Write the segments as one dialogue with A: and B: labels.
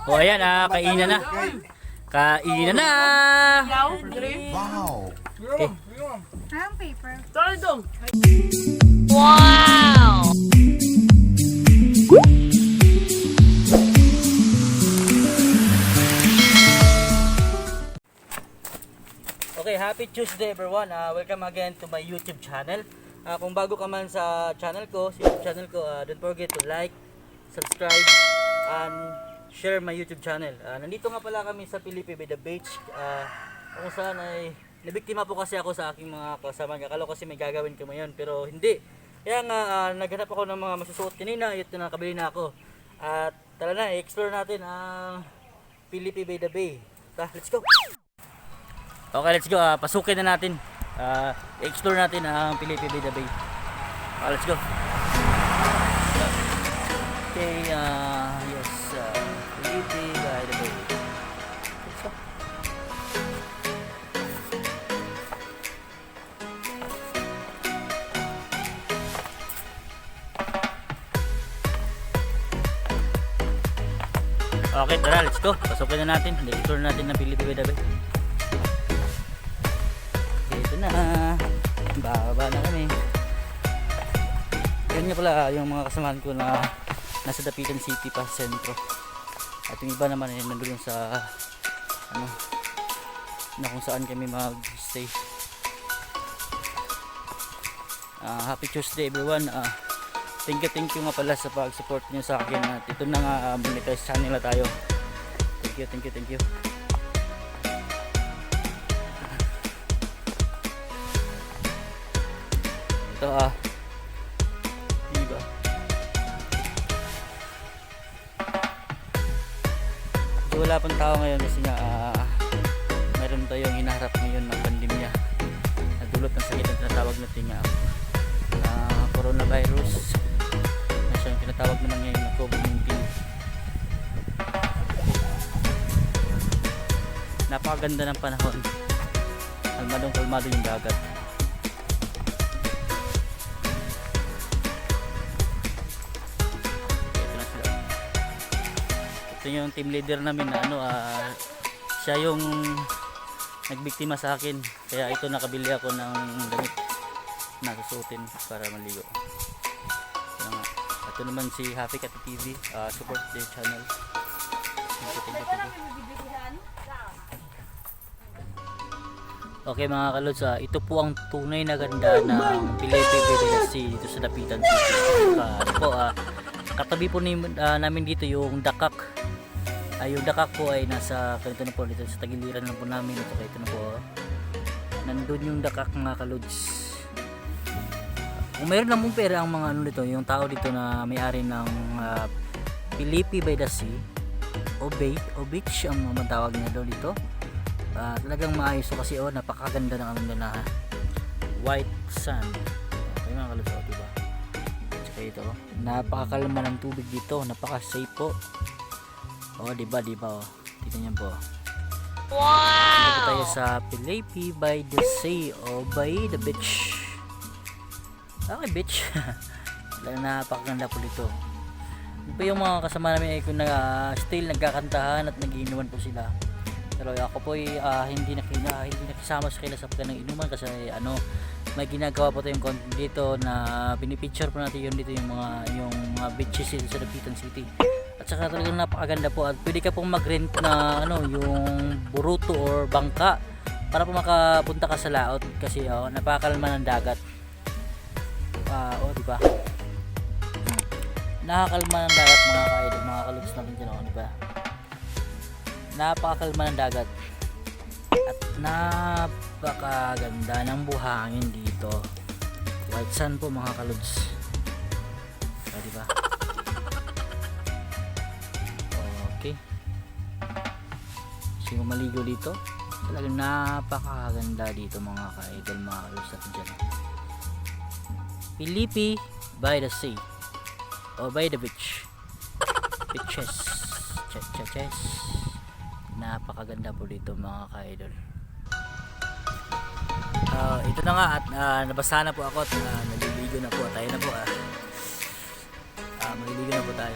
A: O ayan, kainan na. Kainan na.
B: Wow.
A: Okay.
C: Ang paper.
A: Wow! Okay, happy Tuesday everyone. Welcome again to my YouTube channel. Kung bago ka man sa channel ko, don't forget to like, subscribe, and share my YouTube channel. Nandito nga pala kami sa Pilipi by the beach. Kung saan ay nabiktima po kasi ako sa aking mga kasama. Akala ko kasi may gagawin ko ngayon, pero hindi. Kaya nga naghanap ako ng mga masusuot kanina, ito nakabili na ako. At tara na, i-explore natin ang Pilipi by the Bay. Let's go! Okay, let's go. Pasukin na natin. I-explore natin ang Pilipi by the Bay. Let's go. Okay, yes, Pilipi by the Bay. Let's go. Okay, tara, let's go. Pasukin na natin. I-explore natin ang Pilipi by the Bay. Na bababa na kami. Yan nga pala yung mga kasamahan ko na nasa Dapitan City pa, sentro. At yung iba naman ay nandun sa na kung saan kami mag-stay. Happy Tuesday everyone. Thank you nga pala sa pag-support niyo sa akin. At ito na nga, monetize channel na tayo. Thank you. Ito diba? So, wala pang tao ngayon kasi nga meron tayong hinaharap ngayon ng pandemya na dulot ng sakit na tinatawag natin nga coronavirus na siyang tinatawag naman ngayon na COVID-19. Napakaganda ng panahon, kalmadong yung dagat. Ito yung team leader namin na siya yung nagbiktima sa akin, kaya ito nakabili ako ng damit na susuotin para maligo. Ito naman si Happy Cat TV, support their channel. Thank you. Okay mga kalods, ito po ang tunay na ganda ng Pilipi by the Sea dito sa Dapitan City. Katabi po namin dito yung Dakak. Yung Dakak po ay nasa ganito na po, dito sa tagiliran na po namin. Ito na po, nandun yung Dakak mga kalods. Kung mayroon namang pera ang mga dito, yung tao dito na may-ari ng Pilipi by the Sea o Bay o Beach ang matawag niya daw dito. Talagang maayos kasi napakaganda ng na white sand. Okay mga kalods, diba? Tsaka ito, napakakalma ng tubig dito, napaka-safe po. Diba? Tingnan niyo po. Wow! Dito tayo sa Pilipi by the Sea o by the beach. Okay, beach. Napakaganda po dito. Ito yung mga kasama namin ay kung still nagkakantahan at nagiinuman po sila. Pero ako po ay hindi nakisama sa kilasap ka ng inuman kasi may ginagawa po tayong content dito na pinipicture po natin dito yung mga beaches dito sa Dapitan City. At saka talagang napakaganda po at pwede ka pong mag-rent na yung buruto or bangka para po makapunta ka sa laot kasi napakalma ng dagat. Diba? Nakakalma ng dagat mga ka-idol, mga kalods natin dyan, diba? Napakalma ng dagat at napakaganda ng buhangin dito. White sand po mga kalods. Diba? Okay. Gusto mo maligo dito? Talagang napakaganda dito mga ka-idol, mga kalods natin dyan. Pilipi by the Sea o by the beach. Beaches. Napakaganda po dito mga ka-idol. Ito na nga at nabasa na po ako at naliligo na po tayo na po. Maliligo na po tayo.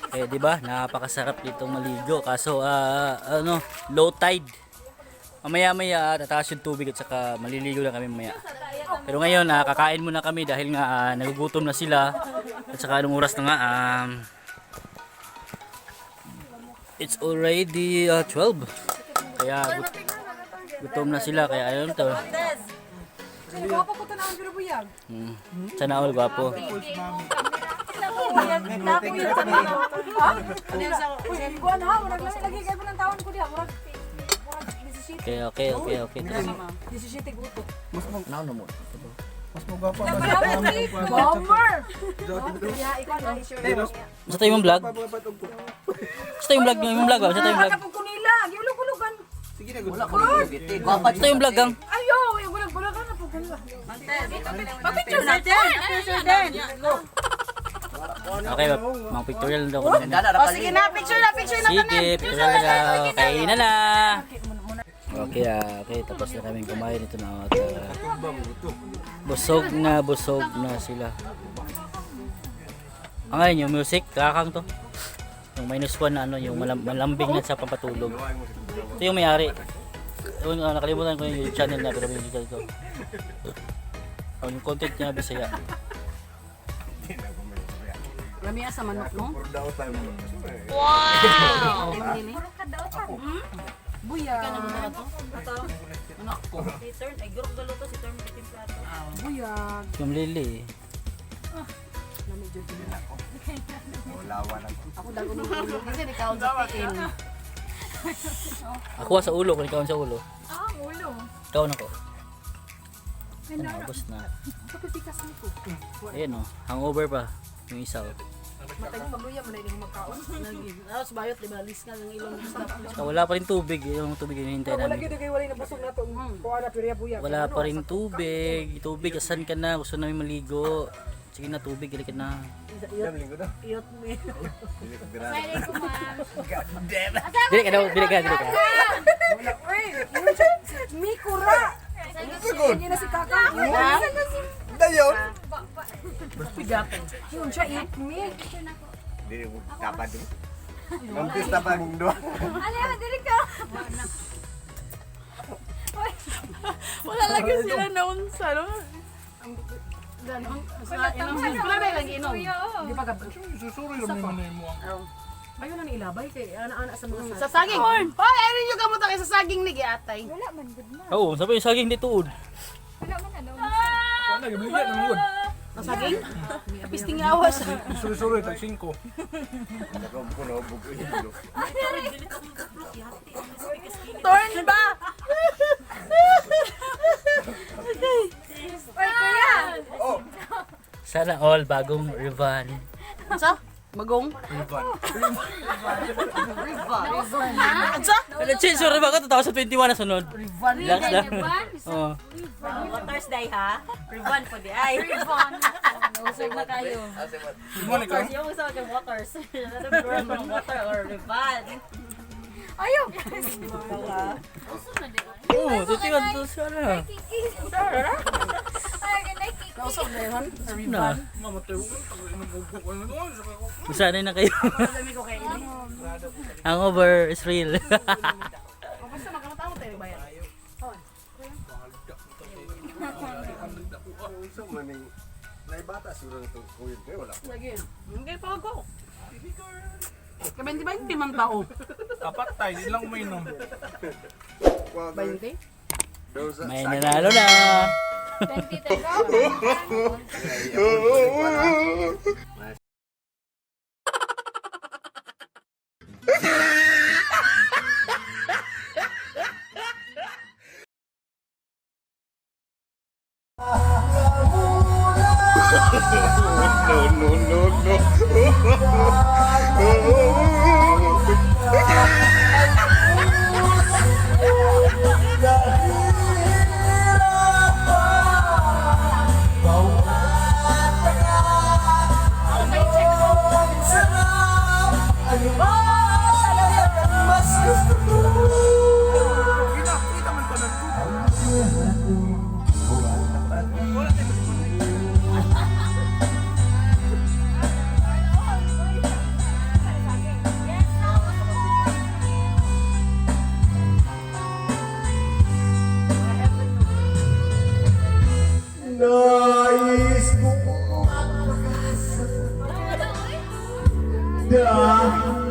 A: Eh, di ba? Napakasarap dito maligo. Kaso, low tide. Mamaya-maya, tataas yung tubig at saka maliligo na kami mamaya. Pero ngayon, kakain muna kami dahil nga nagugutom na sila. At saka anong oras na nga, it's already 12. Kaya gutom na sila. Kaya ayun to.
B: Gwapo ko tanawang pero buyag.
A: Sana all gwapo.
B: Kuan ha, murag lagi kay ko ng taon ko diha, murag 17.
A: Okay.
B: 17 gusto.
C: Mas magwapa ba
B: Bomber. Ya, ikaw na i-share.
A: Sa tayo yung vlog? Sa tayo yung vlog? Yung vlog ba? Sa tayo yung vlog?
B: Kapag ko nila, giulog-ulogan.
C: Sige na gusto.
A: Sa tayo yung vlog gang?
B: Ayo, yung gulag-gulagan na po kanila. Picture natin. Picture din.
A: Okay, mga pictorial daw ko na.
B: O sige na, picture na
A: Sige, pictorial na. Kain na. Okay, tapos na kaming kumain ito na. Busog na sila. Ngayon yung music, kakang to. Yung -1 na yung malambing na sa pampatulog. Ito yung may-ari. Nakalimutan ko yung channel niya pero yung channel ko. Yung content niya Bisaya.
D: Lamia sa manok, no?
B: Wow!
D: Buya.
B: Si Turn, ay gurok galo to si Turn bitin plato.
D: Buya.
A: Yung lili.
D: Ako dago ng ulo kasi di kaon sa piin.
A: Ako sa ulo, kung ikaw sa ulo.
B: Ulo.
A: Ikaw na ko. Abos na.
D: Kapitikas nito.
A: Ayun hangover pa. Yung isa
D: Matay mo magluya mo na yung magkaon. Lagi. Tapos bayot di ba lis nga ng ilong stop.
A: Saka wala pa rin tubig. Yung tubig yung hinihintay
C: Wala
A: namin.
C: gyud kay wala na busog nato. Kuha na pirya buya.
A: Wala pa rin tubig. Tubig, asan ka na? Gusto namin maligo. Sige na, tubig, ka na.
C: Linggo na.
D: Iyot me.
B: Pwede ko ma.
A: Dili ka daw, dili ka.
B: Mikura. Hindi na si Kaka.
C: Dayon.
D: Pigapan.
B: Yun siya, eat me.
C: Dili mo dapat din. Nampis na pa ng duwa.
B: Ala, dili ka.
D: Wala lagi sila na unsa, no? Ganon. Sa inom. Wala ba lang inom? Di pa gabi.
C: Susuri lang mo mo.
D: Ayaw na ilabay kay ana-ana sa mga sa saging. Hoy, ano yung kamuta kay sa saging ni giatay?
B: Wala man, good na.
A: Oo, sabi yung saging di tuod.
B: Wala man, ano.
C: Wala gyud bigyan ng wood.
D: Ang saging? Pisting awas.
C: Susuri tag 5. Ko na ubog yun.
D: Torn ba?
B: Oy, kuya.
A: Sana all bagong Rivan.
D: Sa? Magong? Sa?
A: Change yung Rivan ko 2021 na sunod. Relax lang. Oo.
B: Waters day ha? Ribbon po di ay. Ribbon. Nausog na kayo. Waters, yung gusto ko waters. Ribbon ng water or ribbon. Ayaw!
A: Oo, 21 to sana.
D: Kausap na yun?
A: Na. Masanay na kayo.
D: Alam ko kay ini.
A: Hangover is real.
D: Basta magkamataw tayo bayan.
C: Unsa man ni naibata siguro to kuya kay wala.
D: Lagi. Hindi pa ako. Kabenti ba yung timang tao?
C: Apat tayo, di lang uminom.
D: 20?
A: May nanalo na.
B: 20 tayo.
E: Duh.